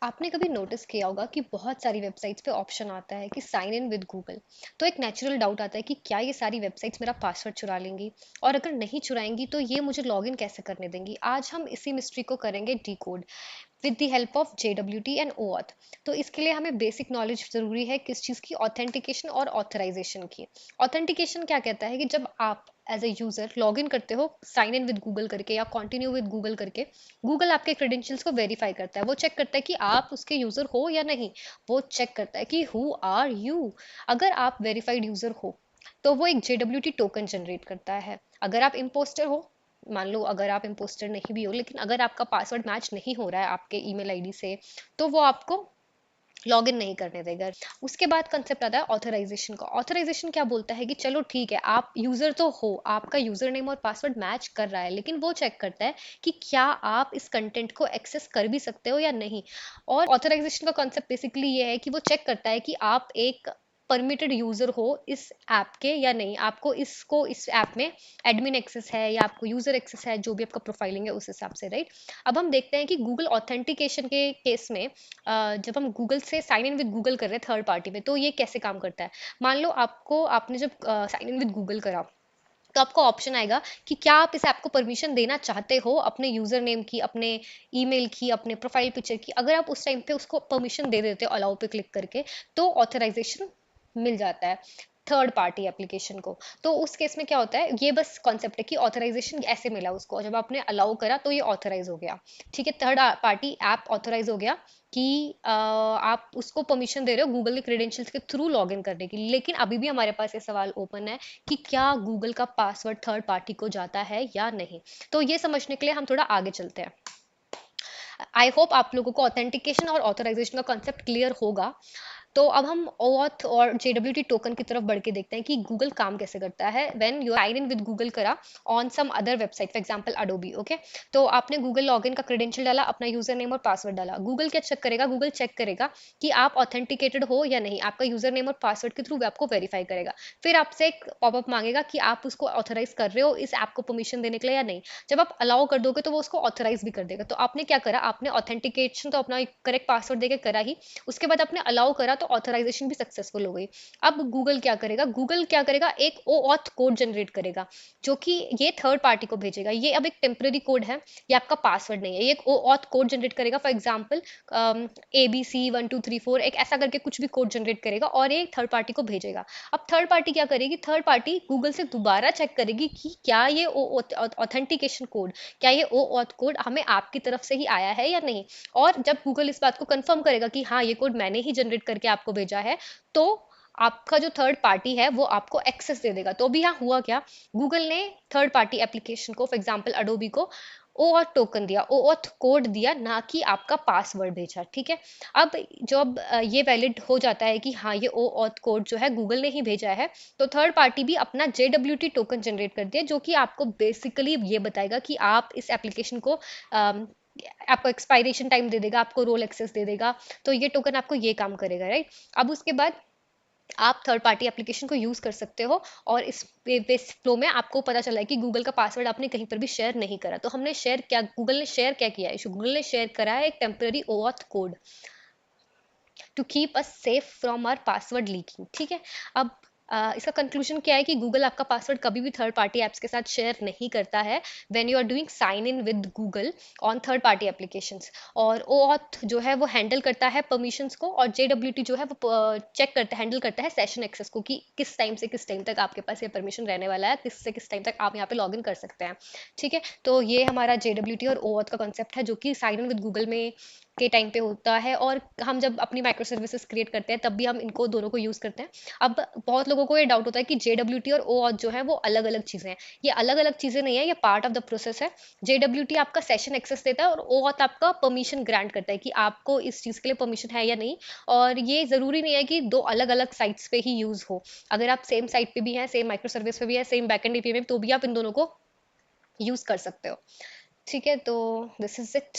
आपने कभी नोटिस किया होगा कि बहुत सारी वेबसाइट्स पे ऑप्शन आता है कि साइन इन विद गूगल। तो एक नेचुरल डाउट आता है कि क्या ये सारी वेबसाइट्स मेरा पासवर्ड चुरा लेंगी, और अगर नहीं चुराएंगी तो ये मुझे लॉगिन कैसे करने देंगी। आज हम इसी मिस्ट्री को करेंगे D code with the help of JWT and OAuth। तो इसके लिए हमें बेसिक नॉलेज जरूरी है किस चीज़ की, ऑथेंटिकेशन और ऑथराइजेशन की। ऑथेंटिकेशन क्या कहता है कि जब आप as a user log in करते हो साइन इन विद गूगल करके या कंटिन्यू विद गूगल करके, गूगल आपके क्रेडेंशियल्स को वेरीफाई करता है। वो चेक करता है कि आप उसके यूजर हो या नहीं। वो चेक करता है कि हु आर यू। अगर आप वेरीफाइड यूजर हो तो वो एक JWT टोकन जनरेट करता है। अगर आप इम्पोस्टर हो, मान लो अगर आप इम्पोस्टर नहीं भी हो लेकिन अगर आपका पासवर्ड मैच नहीं हो रहा है आपके ईमेल आईडी से, तो वो आपको लॉग इन नहीं करने देगा। उसके बाद कंसेप्ट आता है ऑथराइजेशन का। ऑथराइजेशन क्या बोलता है कि चलो ठीक है, आप यूजर तो हो, आपका यूजर नेम और पासवर्ड मैच कर रहा है, लेकिन वो चेक करता है कि क्या आप इस कंटेंट को एक्सेस कर भी सकते हो या नहीं। और ऑथराइजेशन का कॉन्सेप्ट बेसिकली ये है कि वो चेक करता है कि आप एक परमिटेड यूजर हो इस ऐप के या नहीं, आपको इस ऐप में एडमिन एक्सेस है या आपको यूजर एक्सेस है, जो भी आपका प्रोफाइलिंग है उस हिसाब से, राइट। अब हम देखते हैं कि गूगल ऑथेंटिकेशन के केस में जब हम गूगल से साइन इन विद गूगल कर रहे हैं थर्ड पार्टी में, तो ये कैसे काम करता है। मान लो आपने जब साइन इन विद गूगल करा, तो आपको ऑप्शन आएगा कि क्या आप इस ऐप को परमिशन देना चाहते हो, अपने यूजर नेम की, अपने ईमेल की, अपने प्रोफाइल पिक्चर की। अगर आप उस टाइम पे उसको परमिशन दे देते हो अलाउ पे क्लिक करके, तो ऑथराइजेशन मिल जाता है थर्ड पार्टी एप्लीकेशन को। तो उस केस में क्या होता है, ये बस कॉन्सेप्ट है कि ऑथराइजेशन ऐसे मिला उसको, और जब आपने अलाउ करा तो ये ऑथराइज हो गया। ठीक है, थर्ड पार्टी ऐप ऑथराइज हो गया कि आप उसको परमिशन दे रहे हो गूगल के क्रेडेंशियल्स के थ्रू लॉग इन करने की। लेकिन अभी भी हमारे पास ये सवाल ओपन है कि क्या गूगल का पासवर्ड थर्ड पार्टी को जाता है या नहीं। तो ये समझने के लिए हम थोड़ा आगे चलते हैं। आई होप आप लोगों को ऑथेंटिकेशन और ऑथराइजेशन का कॉन्सेप्ट क्लियर होगा। तो अब हम OAuth और JWT टोकन की तरफ बढ़ के देखते हैं कि गूगल काम कैसे करता है when you sign in with Google करा on some other website, for example Adobe. Okay, तो आपने गूगल लॉगिन का क्रेडेंशियल डाला, अपना यूजर नेम और पासवर्ड डाला। गूगल क्या चेक करेगा, गूगल चेक करेगा कि आप ऑथेंटिकेटेड हो या नहीं, आपका यूजर नेम और पासवर्ड के थ्रू वो आपको वेरीफाई करेगा। फिर आपसे एक पॉपअप मांगेगा कि आप उसको ऑथराइज कर रहे हो इस ऐप को परमिशन देने के लिए या नहीं। जब आप अलाउ कर दोगे तो वो उसको ऑथराइज भी कर देगा। तो आपने क्या करा, आपने ऑथेंटिकेशन तो अपना करेक्ट पासवर्ड देकर करा ही, उसके बाद आपने अलाउ करा तो ऑथराइजेशन भी सक्सेसफुल हो गई। अब गूगल क्या करेगा, गूगल क्या करेगा, एक OAuth कोड जनरेट करेगा, जो कि ये थर्ड पार्टी को भेजेगा। ये अब एक टेम्पररी कोड है, ये आपका पासवर्ड नहीं है। ये एक OAuth कोड जनरेट करेगा, फॉर एग्जाम्पल ABC1234 एक ऐसा करके कुछ भी कोड जनरेट करेगा और ये थर्ड पार्टी को भेजेगा। अब थर्ड पार्टी क्या करेगी, थर्ड पार्टी गूगल से दोबारा चेक करेगी कि क्या ये ऑथेंटिकेशन कोड, क्या ये OAuth कोड हमें आपकी तरफ से ही आया है या नहीं। और जब गूगल इस बात को कंफर्म करेगा कि हाँ ये कोड मैंने ही जनरेट करके आपको भेजा है, तो आपका जो थर्ड पार्टी है वो आपको एक्सेस दे देगा। तो अभी यहाँ हुआ क्या, गूगल ने थर्ड पार्टी एप्लीकेशन को, फॉर एग्जांपल अडोबी को, OAuth टोकन दिया, OAuth कोड दिया, ना कि आपका पासवर्ड भेजा। ठीक है, अब जब ये वैलिड हो जाता है कि हाँ ये OAuth कोड जो है गूगल ने ही भेजा है, तो थर्ड पार्टी भी अपना JWT टोकन जनरेट कर दिया, जो कि आपको बेसिकली ये बताएगा कि आप इस एप्लीकेशन को आपको एक्सपायरेशन टाइम दे देगा, आपको रोल एक्सेस दे देगा। तो ये टोकन आपको ये काम करेगा, राइट। अब उसके बाद आप थर्ड पार्टी एप्लीकेशन को यूज कर सकते हो, और इस फ्लो में आपको पता चला है कि गूगल का पासवर्ड आपने कहीं पर भी शेयर नहीं करा। तो हमने शेयर क्या, गूगल ने शेयर क्या किया है, गूगल ने शेयर करा है एक temporary OAuth code to keep us safe from our password leaking. ठीक है, अब इसका कंक्लूजन क्या है कि गूगल आपका पासवर्ड कभी भी थर्ड पार्टी एप्स के साथ शेयर नहीं करता है when you are doing sign in with Google on third party applications. और OAuth जो है वो हैंडल करता है परमिशंस को, और JWT जो है वो चेक करता हैंडल करता है सेशन एक्सेस को, कि किस टाइम से किस टाइम तक आपके पास ये परमिशन रहने वाला है, किस से किस टाइम तक आप यहाँ पे लॉग इन कर सकते हैं। ठीक है, तो ये हमारा JWT और OAuth का कॉन्सेप्ट है, जो कि साइन इन विद गूगल में के टाइम पे होता है। और हम जब अपनी माइक्रो सर्विसेज क्रिएट करते हैं तब भी हम इनको दोनों को यूज करते हैं। अब बहुत लोगों को ये डाउट होता है कि JWT और OAuth जो है वो अलग अलग चीजें हैं। ये अलग अलग चीजें नहीं है, ये पार्ट ऑफ द प्रोसेस है। JWT आपका सेशन एक्सेस देता है और OAuth आपका परमिशन ग्रांट करता है कि आपको इस चीज के लिए परमिशन है या नहीं। और ये जरूरी नहीं है कि दो अलग अलग साइट्स पे ही यूज हो। अगर आप सेम साइट पे भी हैं, सेम माइक्रो सर्विस पे भी है, सेम बैकएंड एपीआई में, तो भी आप इन दोनों को यूज कर सकते हो। ठीक है, तो दिस इज इट।